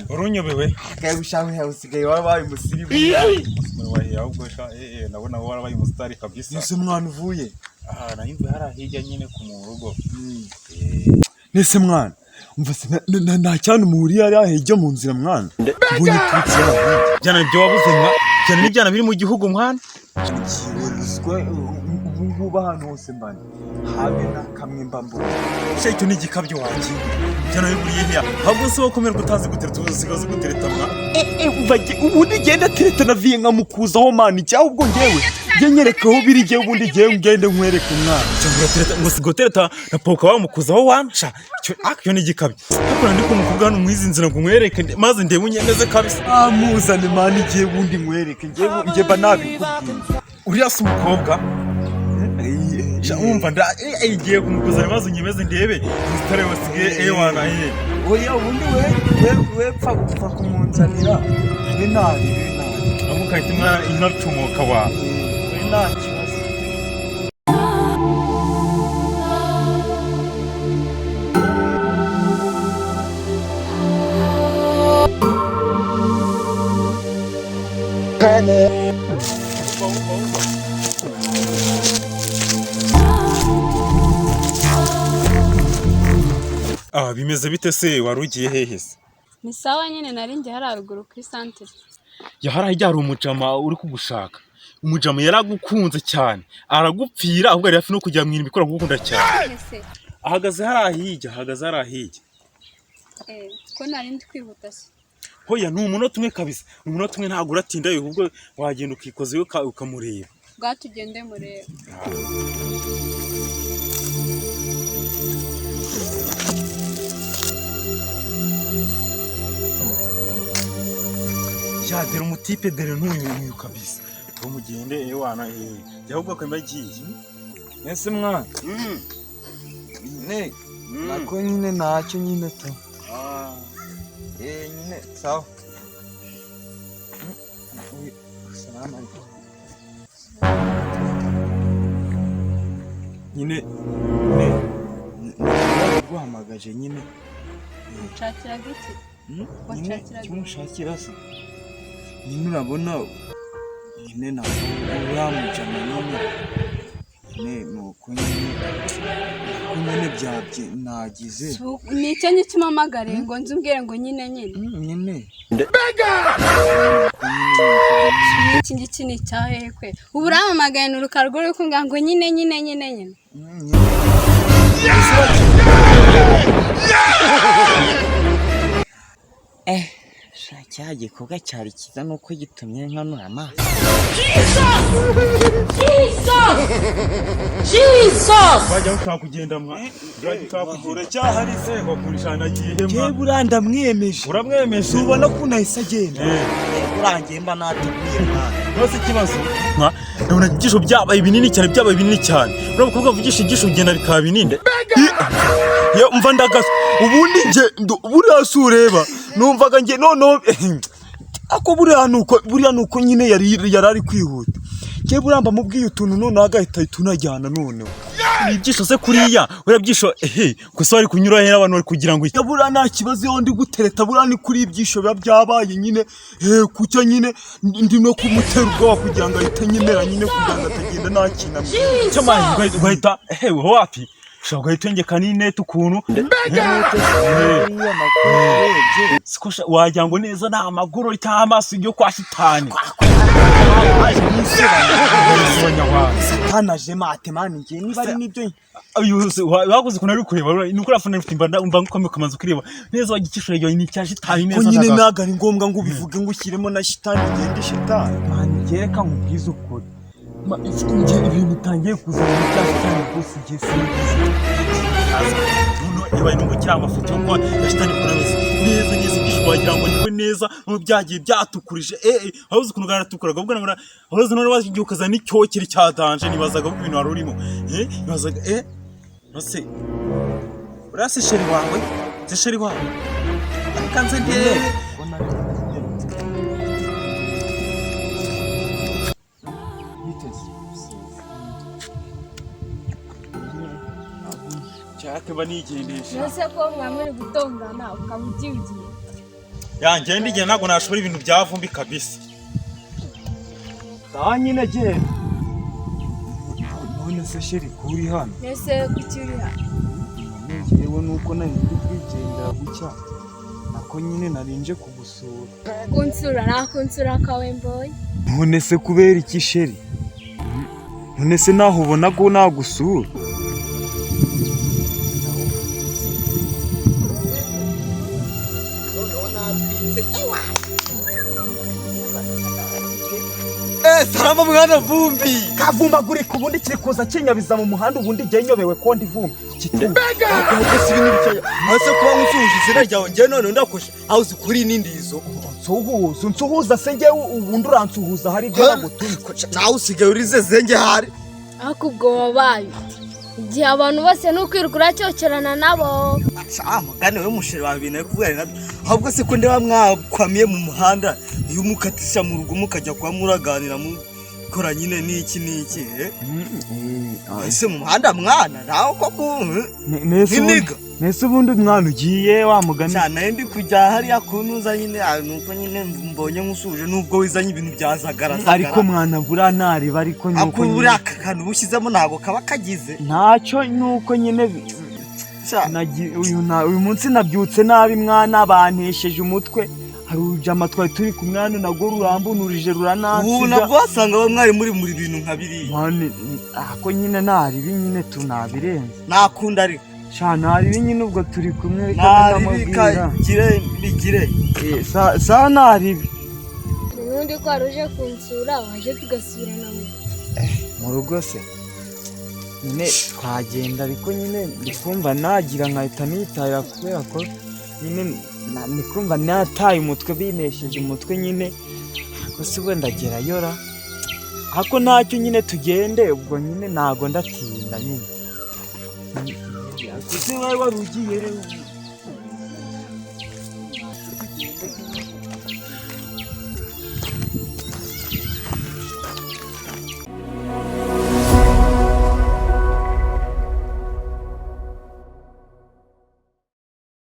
urunyobewe akayushamwe usigaye wabaye umusirimu ahubwo nabona warabaye umusitari kabisa. Nese mwana uvuye nahimbe harahijya nyine ku mu rugo. Nese mwana umva se nta cyane muri yari ahijya mu nzira mwana ubonye twitsira byana byo wabuze mwa cyane n'ibyana biri mu gihugu mwana ubu bahano hose mbana habe na kamwe mbambura cyo ni igikabyo wanjye byana biburiye he ahubwo se wokomera gutazi gutereta uzigaze gutereta mwa ubundi genda tereta na viye nkamukuzaho mani cyangwa ubwo ngewe nyerekaho birigiye ubundi ngewe ngende nkwereka umwana cyangwa tereta ngo sigotereta na poka wamukuzaho wansha cyo ni igikabyo hakora ndi kumukubwa hano mwizi nzira ngo nkwereke maze ndebe unyemeze kabisa muzane mani ngiye bundi nkwereke ngiye ba nabikubwiye uriya si umukobwa umva ngiye kumukuzana maze unyemeze ndebe zitare wasigaye wana oya ubundi we pfa gupfa kumunzanira we nabi amukahita imwana inacomoka wa we nta kibazo bimeze bite se warugiye hehe se? Ni sawa nyine nari ngiye haruguru kuri santere. Yaharajya hari umujama uri kugushaka. Umujama yaragukunze cyane. Aragupfira ahubwo ari hafi no kujya mwira ibikora kugukunda cyane. Ahagaze harahijya. Ko nari ndi kwihuta se. Hoya ni umunota umwe kabisa. Ni umunota umwe ntago uratinda ahubwo wagenda ukikoze ukamureba. Bwatugende mureba. Dere umutipe dere n'uyu kabisa ngo mugende wana yahubwo ko mbagiye ese mwana nako nyine ntacyo nyine to nyine sawa salama nyine guhamagaje nyine nshakira gute cyumushakira se nyine urabona nyine na uramujana nyine nuko nyine byabye nagize nicyo nyikimamagare ngo nzumbwire ngo nyine iki ngiki ni cyahehe kwe ubu uramamagaye n'uruka rw'uri kumbwira ngo nyine cya gikorwa cyari kiza nuko gitumye nkanura amaso Jesus wajya ushaka kugenda mwa ura cyahari se ngo kurishana gihe mwa buranda mwiyemeje uramwemeje ubona ko nahise agenda urangiye mba natubwiye bose kibazo mwa ndabona igisho byabaye binini cyane urabukobwa vugisha igisho ugenda bikaba bininde yo mva ndagaso ubundi nje buriya sureba numvaga nge none ako buriya nuko nyine yari ari kwihuta cye buramba mubwiye utuntu none agahita tunajyana none ibyisho se kuriya urabyisho gusa ari kunyura he n'abantu bari kugira ngo buriya nta kibazo yo ndi gutereta buriya ni kuri ibyisho byabaye nyine kucyo nyine ndi no kumutera ubwoba kugira ngo ahite nyemera nyine kugira ngo atagenda nta kintu cyamaye ugahita wapi shaka gahitengeka n'inete ukuntu wagira ngo neza nta maguru itaha amaso yo kwa shitani satana je mate mani ngiye niba ari nibyo waguze kuna ari kureba nuko urafuna ufite imba ngukomeye kamaze kureba neza wagikishura yo ni cya shitani neza nyine naga ari ngombwa ngo ubivuge ngo ushyiremo na shitani gende shitani mani gereka nkubwiza ukuri njye ibintu utangiye kuzana ibyatsi cyane rwose igihe simbizi. Ibaye nubwo kiri amafoto yo kuba yashitani kurameze neza ibyishimo wagira ngo niwe neza mu byagiye byatukurije habuze ukuntu garatukuraga ubwo nabona habuze none wagiye ukazana icyokere cyadanje nibazaga ko ibintu wari urimo nibazaga nose urase sheri wawe sheri wawe kanze ndebe cyake banigendesha nose ko mwamuri gutongana ukamugiye yanjye ndigiye ntago nashobora ibintu byavumbi kabisa nyine genda none se sheri kuri hano nese kukiri hano ngewe nuko nari ndi kwigendera gucya nako nyine narinje kugusura kunsura nakunsura kawe mboye none se kubera iki sheri none se naho ubona ko nagusura Salama mwana vumbi kavumbagurika ubundi kiri kuza kinyabiza mu muhanda ubundi igihe nyobewe ko ndi vumbi hase kuba nkusuhuje izina ryawe njye none ndakosha aho uzi kuri n'indizo nsuhuza se njyewe ubundi uransuhuza hari ibyo nagutumye nawe usigaye urizeze njye hari ariko ubwo wabaye igihe abantu bose n'ukwirirwa uracyokerana nabo mugane we musheri wawe ibintu ari kuvugana nabyo ahubwo se ko ndeba mwakwamiye mu muhanda iyo umukatisha mu rugo mukajya kuba muraganira mukora nyine n'iki ese mu muhanda mwana nawe koko n'iniga nese ubundi mwana ugiye wa mugani cyane ndi kujya hariya kunuza nyine nuko nyine mbonye nkusuje nubwo wizanye ibintu byazagara ariko mwana bura nariba ariko nuko nyine aka kantu bushyizemo ntago kaba kagize ntacyo nuko nyine uyu munsi nabyutse nabi mwana bantesheje umutwe hari ujama twari turi ku mwana nago rurambunurije ruranansiga ubu nabwo wasanga bamwe mwari muri bintu nka biriya ako nyine naribi nyine tunabirenze nakunda ariko naribi nyine ubwo turi kumwe reka bigire sa naribi ubundi ko waruje kunsura waje tugasubirana mu rugo se nyine twagenda ariko nyine ndikumva nagira nkahita nitahira kubera ko nyine ndikumva nataye umutwe binesheje umutwe nyine ko si wenda gerayora ako ntacyo nyine tugende ubwo nyine ntago ndatinda nyine ese wowe wari ugiye rero